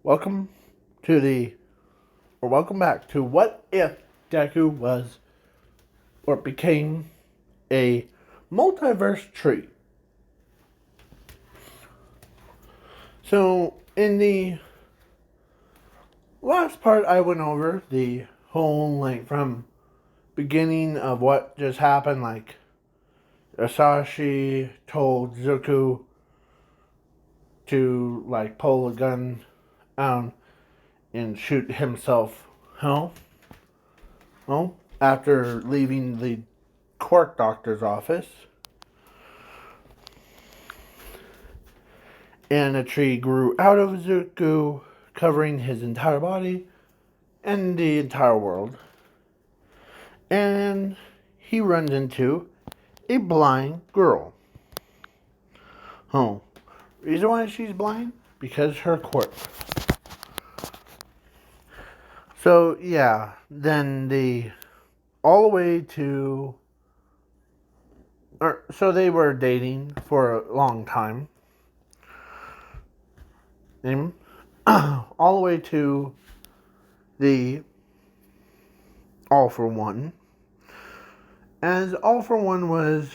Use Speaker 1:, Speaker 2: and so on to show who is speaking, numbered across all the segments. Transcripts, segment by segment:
Speaker 1: Welcome to welcome back to What If Deku Was or Became a Multiverse Tree. So, in the last part, I went over the whole, from beginning of what just happened, Asashi told Zuko to, pull a gun out and shoot himself. Well, after leaving the Quirk Doctor's office, and a tree grew out of Zuko, covering his entire body and the entire world. And he runs into a blind girl. Reason why she's blind? Because her quirk. So yeah, then all the way to, so they were dating for a long time. All the way to the All for One. As All for One was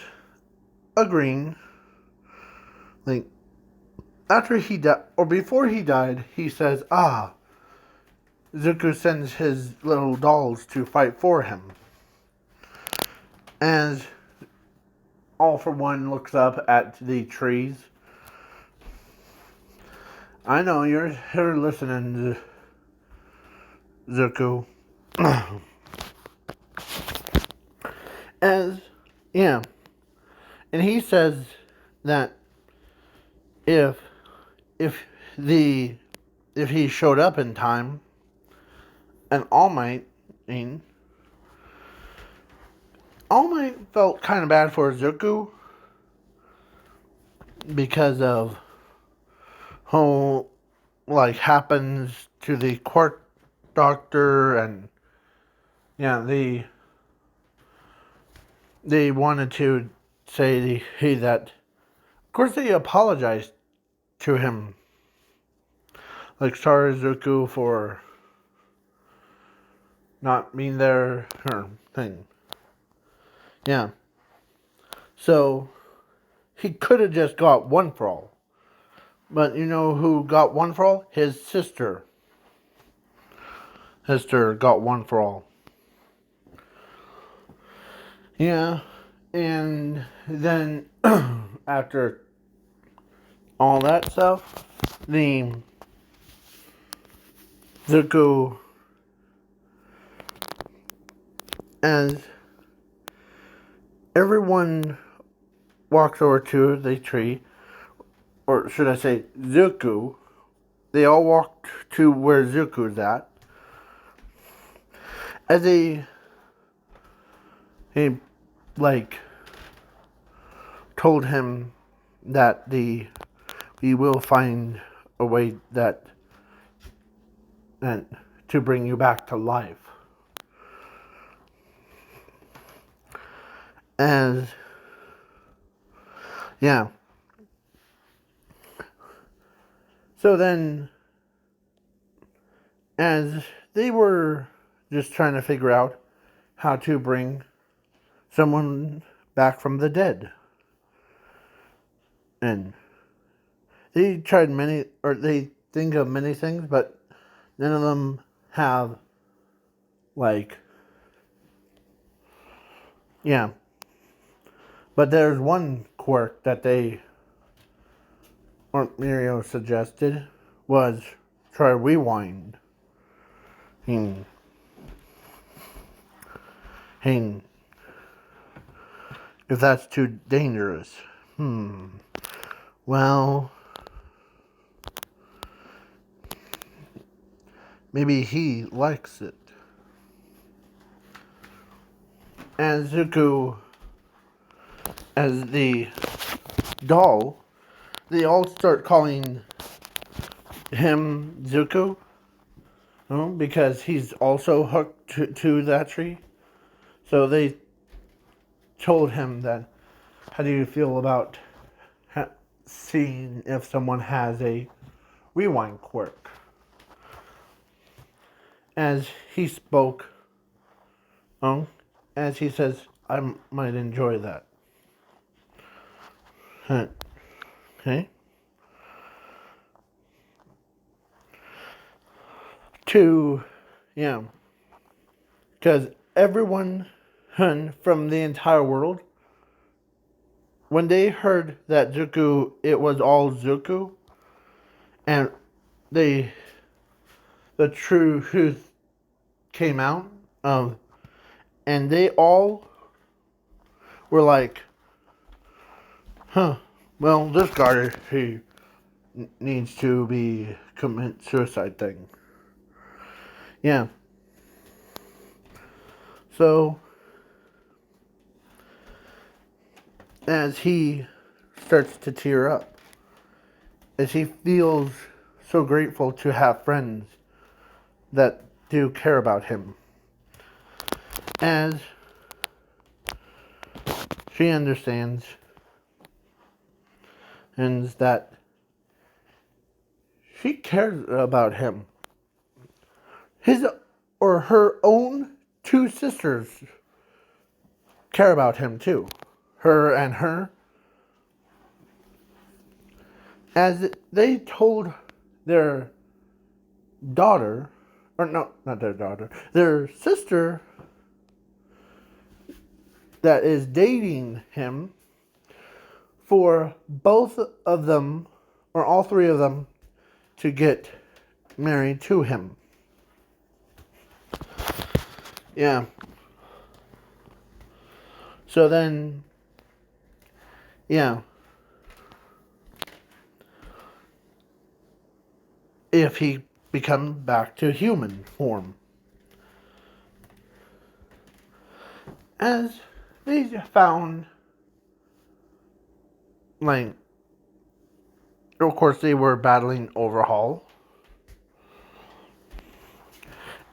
Speaker 1: agreeing, after he died, or before he died, he says, Zuko sends his little dolls to fight for him. As All for One looks up at the trees. I know you're here listening, Zuko. And he says that if he showed up in time, and All Might felt kind of bad for Zuko because of how happens to the Quirk Doctor, and they wanted to say that, of course, they apologized to him, sorry Zuko for not being there, or thing. So he could have just got One for All, but you know who got One for All? His sister. Sister got One for All. And then after all that stuff, the Zuko, as everyone walks over to the tree, or should I say Zuko, they all walked to where Zuko's at, as he told him that we will find a way that to bring you back to life. So then, as they were just trying to figure out how to bring someone back from the dead, and they tried they think of many things, but none of them have, but there's one quirk that Mirio suggested, was try rewind. If that's too dangerous. Well, maybe he likes it. And Zuko, as the doll, they all start calling him Zuko, because he's also hooked to that tree. So they told him that, how do you feel about seeing if someone has a rewind quirk? as he spoke, oh, as he says, I might enjoy that. Huh. Okay. To, yeah, because everyone from the entire world, when they heard that Zuko, it was all Zuko, and they, the truth came out, and they all were like, huh, well, this guy, he needs to be commit suicide thing. Yeah. So, as he starts to tear up, as he feels so grateful to have friends that do care about him, as she understands and that she cares about him. His or her own two sisters care about him too. Her, as they told their daughter, or no, not their daughter, their sister that is dating him, for both of them, or all three of them, to get married to him. Yeah. So then, yeah. If he becomes back to human form. As they found, like, of course they were battling Overhaul.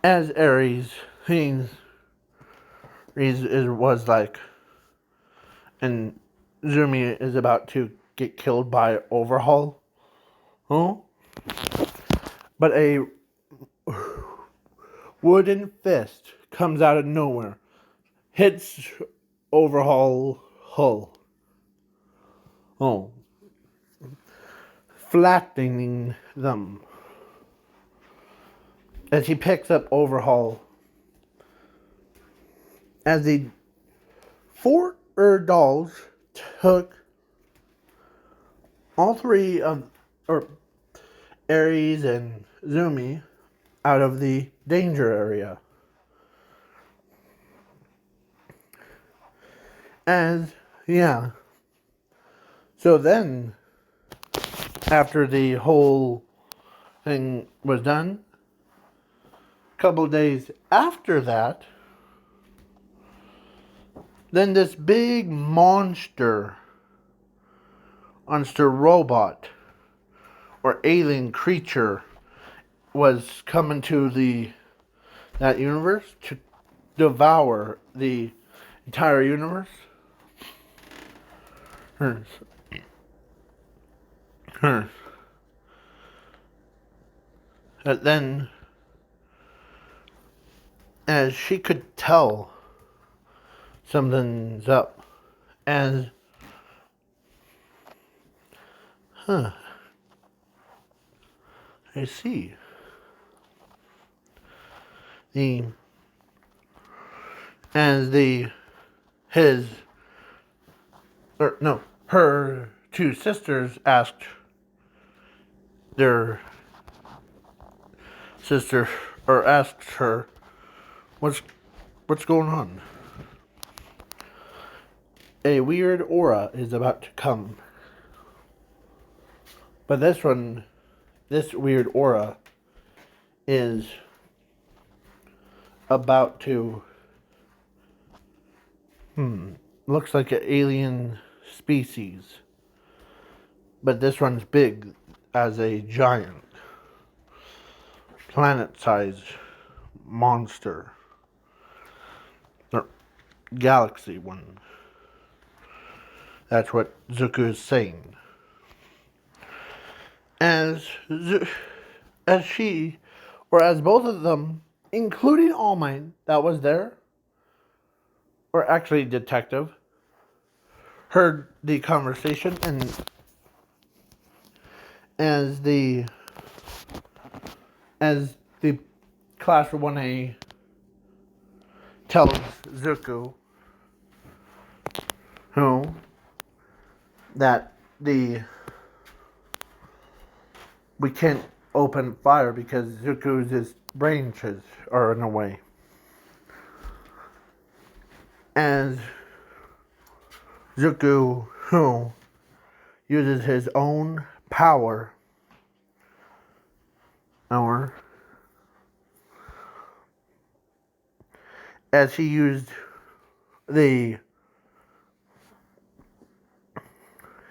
Speaker 1: As Ares, was like, and Zumi is about to get killed by Overhaul. Huh? But a wooden fist comes out of nowhere, hits Overhaul hull. Oh. Flattening them. As he picks up Overhaul. As the four dolls took all three of, or Ares and Zumi, out of the danger area. And, yeah. So then, after the whole thing was done, a couple days after that, then this big monster robot or alien creature was coming to that universe to devour the entire universe. Hers. But then, as she could tell something's up, as I see. Her two sisters asked their sister, or asked her, what's going on? A weird aura is about to come. But this weird aura is about to, looks like an alien species. But this one's big as a giant, planet-sized monster. Or galaxy one. That's what Zuko is saying. As both of them including All Might that was there, or actually Detective, heard the conversation, and as the Class 1A tells Zuko that we can't open fire because Zuko's branches are in the way. As Zuko uses his own power, as he used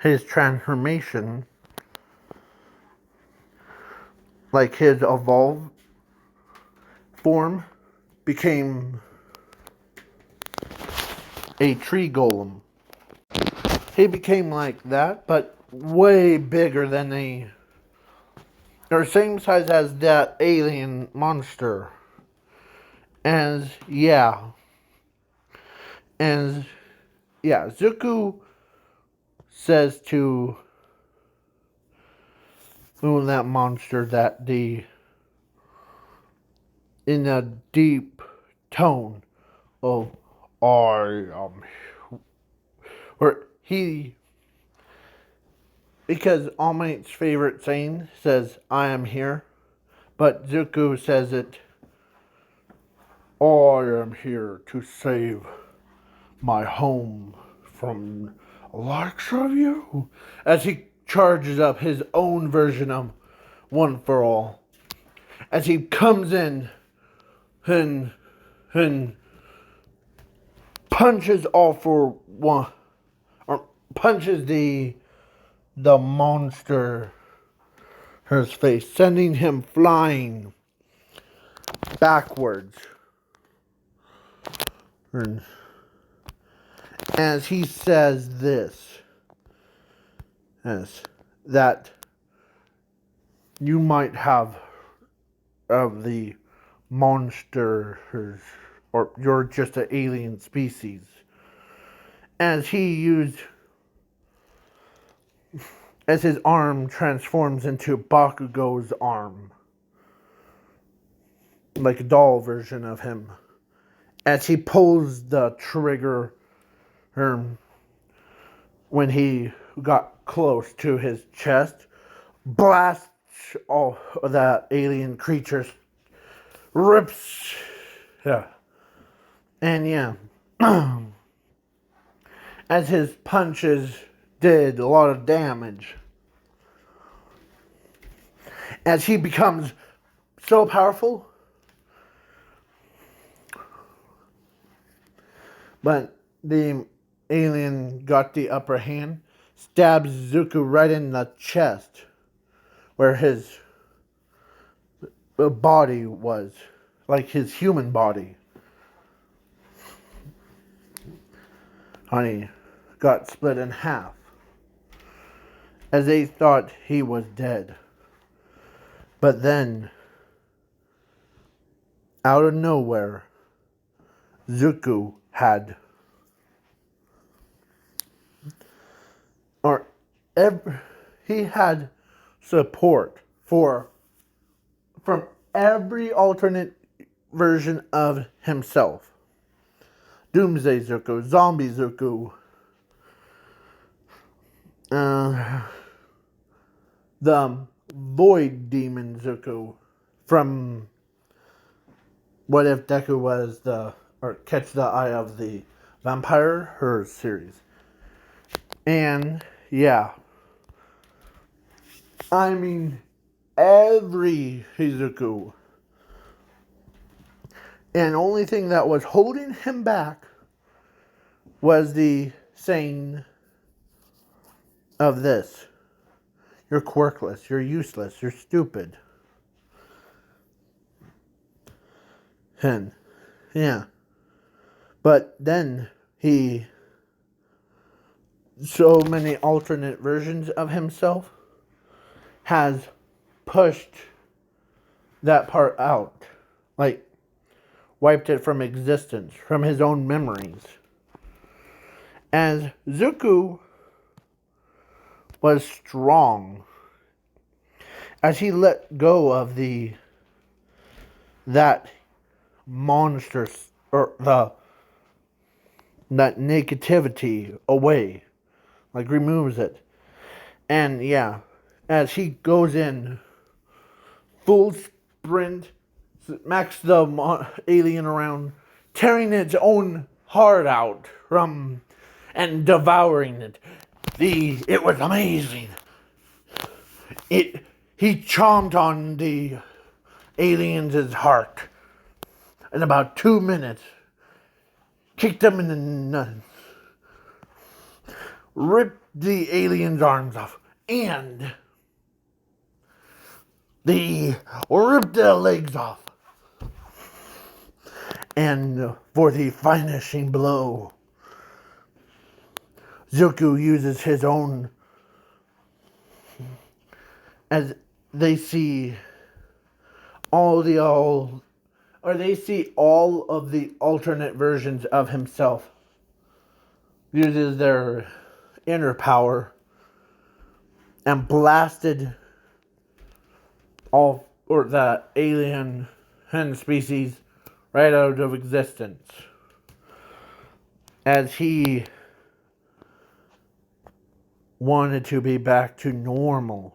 Speaker 1: his transformation, like his evolved form became a tree golem. He became like that, but way bigger than or same size as that alien monster. And Zuko says to that monster that in a deep tone of I am, or because All Might's favorite saying says I am here, but Zuko says it, I am here to save my home from the likes of you, as he charges up his own version of One for All, as he comes in and punches All for One, or punches the monster his face, sending him flying backwards. And as he says this, that you might have of the monsters, or you're just an alien species. As his arm transforms into Bakugo's arm, like a doll version of him, as he pulls the trigger when he got close to his chest, blasts all of that alien creature's rips. And as his punches did a lot of damage, as he becomes so powerful, but the alien got the upper hand, stabs Zuko right in the chest, where his body was, like his human body. Honey got split in half, as they thought he was dead. But then, out of nowhere, Zuko had, he had support from every alternate version of himself. Doomsday Zuko, Zombie Zuko, the Void Demon Zuko from What If Deku Was or Catch the Eye of the Vampire, her series. And I mean, every Zuko. And the only thing that was holding him back was the saying of this: you're quirkless, you're useless, you're stupid. And but then so many alternate versions of himself has pushed that part out. Like, wiped it from existence, from his own memories. As Zuko was strong, as he let go of that monster, or that negativity away, like removes it. And yeah, as he goes in full sprint, smacks the alien around, tearing its own heart out from and devouring it. It was amazing. He chomped on the alien's heart in about 2 minutes, kicked him in the nuts, ripped the alien's arms off, and ripped the legs off. And for the finishing blow, Zuko uses his own, as they see all of the alternate versions of himself, uses their inner power and blasted the alien species right out of existence, as he wanted to be back to normal,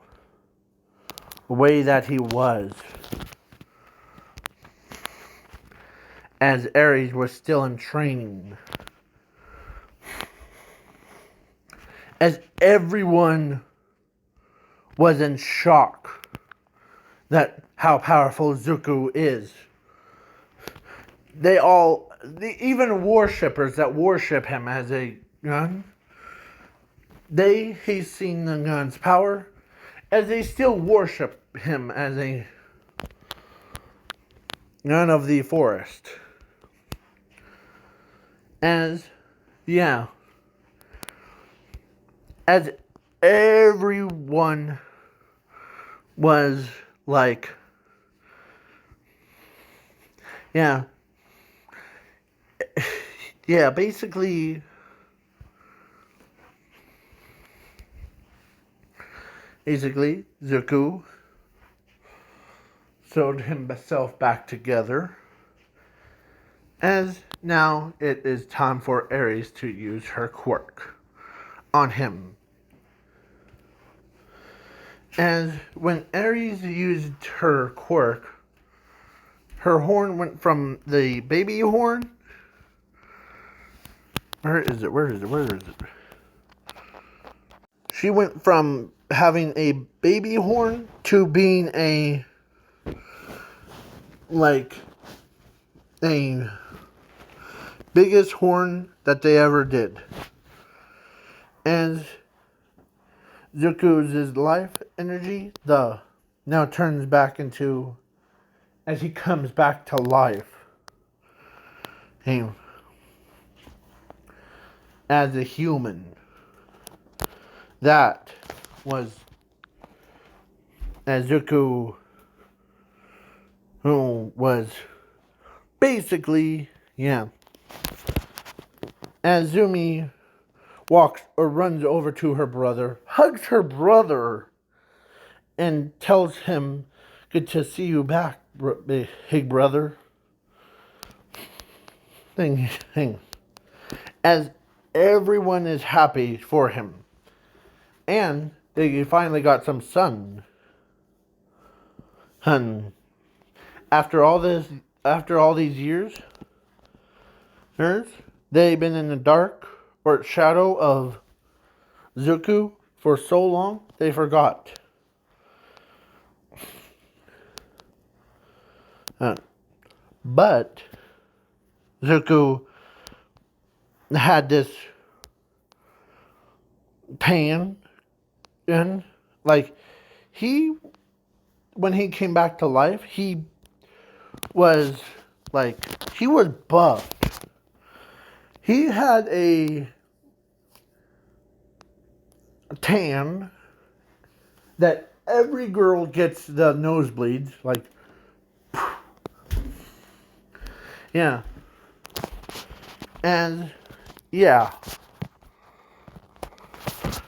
Speaker 1: the way that he was, as Ares was still in training, as everyone was in shock that how powerful Zuko is. Even worshippers that worship him as a gun, he's seen the gun's power, as they still worship him as a gun of the forest. As everyone was like, basically, Zuko sewed himself back together, as now it is time for Ares to use her quirk on him. As when Ares used her quirk, her horn went from the baby horn. Where is it? She went from having a baby horn to being a biggest horn that they ever did. And Zuko's life energy now turns back into, as he comes back to life, as a human. That was as Zuko, who was basically, as Zumi walks or runs over to her brother, hugs her brother, and tells him, "Good to see you back, big brother." As everyone is happy for him. And they finally got some sun. After all these years, they've been in the dark or shadow of Zuko for so long, they forgot. But Zuko had this pain, and when he came back to life, he was buffed. He had a tan that every girl gets the nosebleeds, Yeah. And yeah.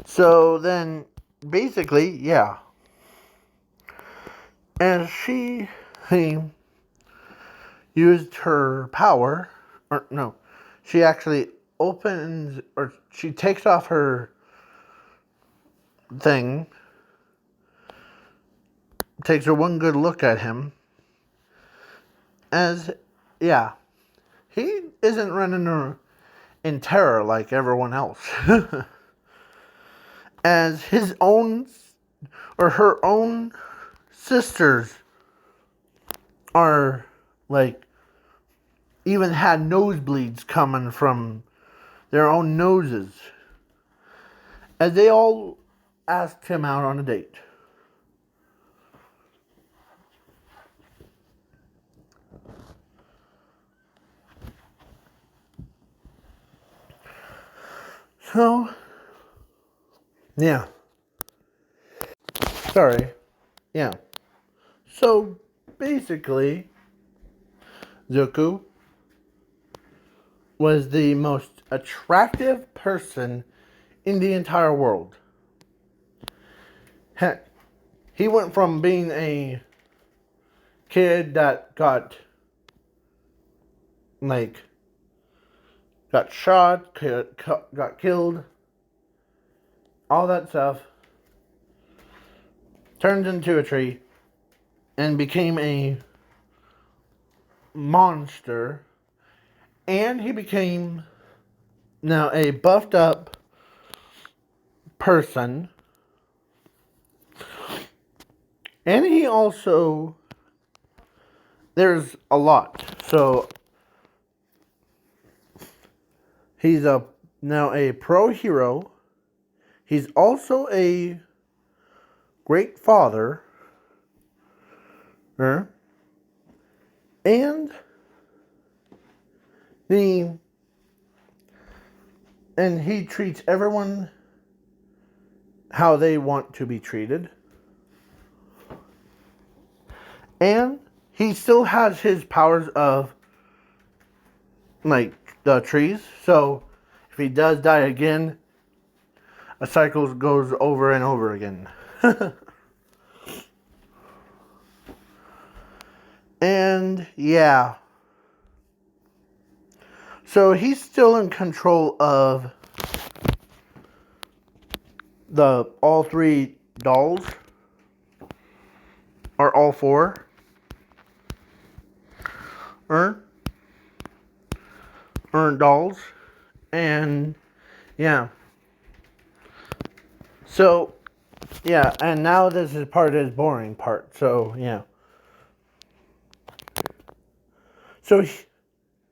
Speaker 1: So then basically, yeah. And he used her power, or no, she actually opens, or she takes off her thing, takes her one good look at him, as, yeah, he isn't running in terror like everyone else. As his own, or her own sisters are, like, even had nosebleeds coming from their own noses, as they all asked him out on a date. So, yeah. Sorry. Yeah. So, basically, Zuko was the most attractive person in the entire world. Heck, he went from being a kid that like, got shot, got killed, all that stuff, turned into a tree, and became a monster. And he became now a buffed up person. And he also, there's a lot. So he's now a pro hero. He's also a great father. And he treats everyone how they want to be treated. And he still has his powers of, like, the trees. So if he does die again, a cycle goes over and over again. And yeah. So he's still in control of the all three dolls. Or all four. Dolls. And yeah. So yeah, and now this is part of his boring part. So yeah. So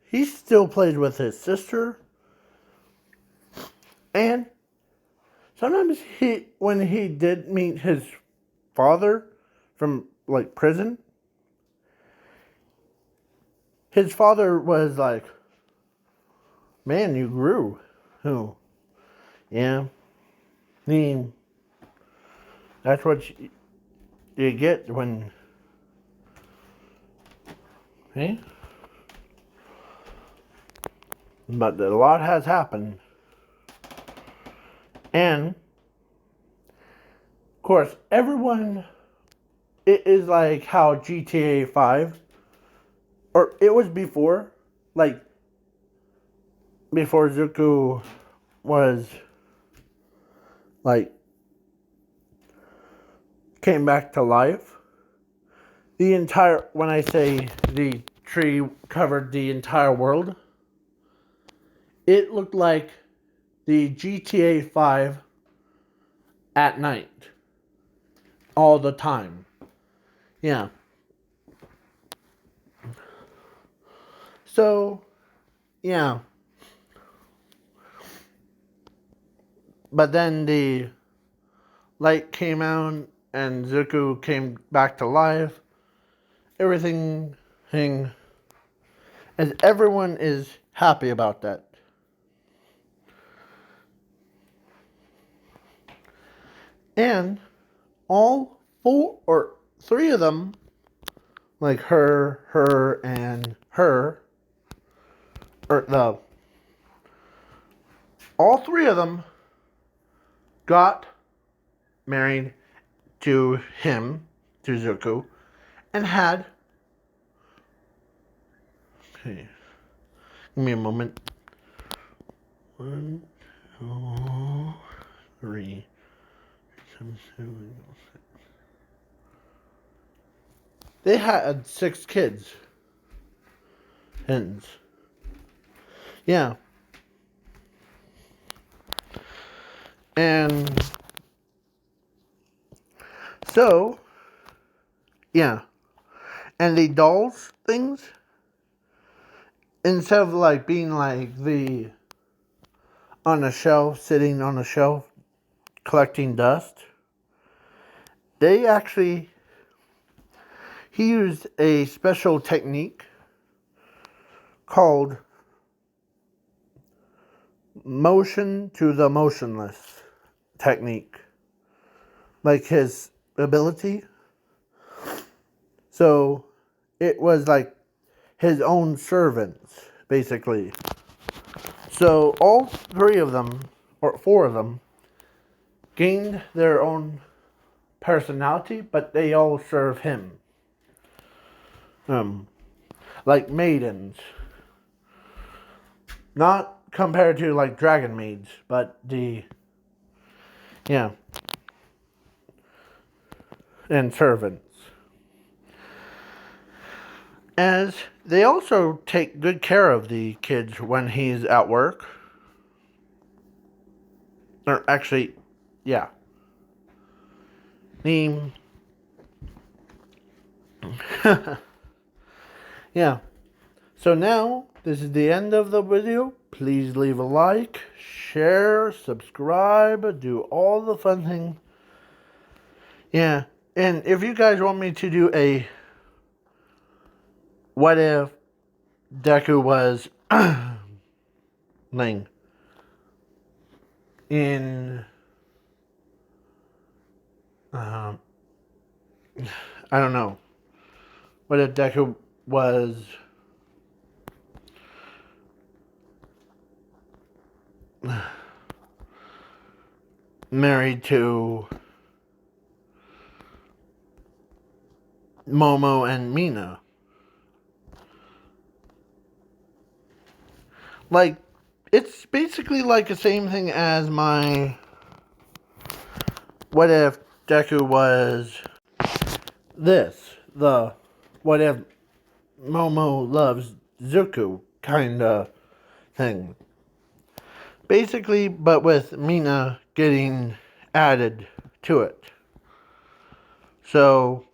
Speaker 1: he still plays with his sister. And sometimes when he did meet his father from, like, prison, his father was like, "Man, you grew." Oh, yeah. I mean, that's what you get when, hey? But a lot has happened. And, of course, everyone, it is like how GTA 5, or it was before, like, before Zuko was, like, came back to life. When I say the tree covered the entire world, it looked like the GTA 5 at night. All the time. Yeah. So, yeah. But then the light came out and Zuko came back to life. Everything, as everyone is happy about that. And all four or three of them, like her, and her, or the all three of them got married to him, to Zuko, and had. Okay, give me a moment. 1, 2, 3, 7, 7. They had 6 kids. Hens. Yeah. And so, yeah. And the dolls things, instead of like being like the on a shelf, sitting on a shelf, collecting dust, they actually, he used a special technique called motion to the motionless technique. Like his ability. So it was like his own servants, basically. So all 3 of them, or 4 of them, gained their own personality, but they all serve him. Like maidens. Not compared to like dragon maids, but yeah. And servants. As they also take good care of the kids when he's at work. Or actually, yeah. Yeah. So now, this is the end of the video. Please leave a like, share, subscribe, do all the fun things. Yeah. And if you guys want me to do a what if Deku was Ling in I don't know. What if Deku was married to Momo and Mina? Like, it's basically like the same thing as my what if Deku was this, the what if Momo loves Zuko kind of thing. Basically, but with Mina getting added to it. So,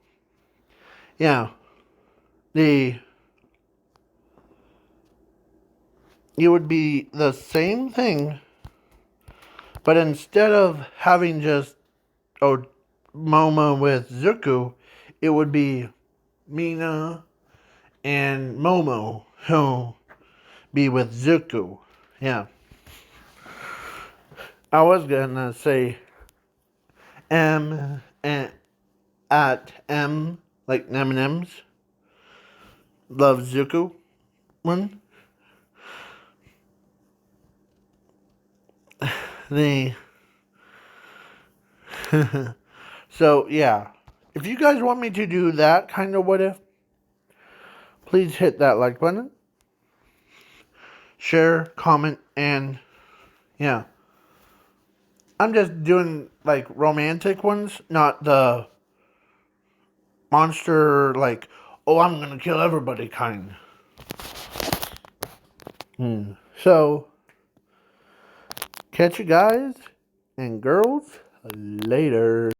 Speaker 1: yeah, it would be the same thing, but instead of having just Momo with Zuko, it would be Mina and Momo who be with Zuko. Yeah. I was gonna say M and at M like M&M's love Zuko one. The so yeah, if you guys want me to do that kind of what if, please hit that like button, share, comment, and yeah. I'm just doing like romantic ones, not the monster like, oh, I'm gonna kill everybody kind. So catch you guys and girls later.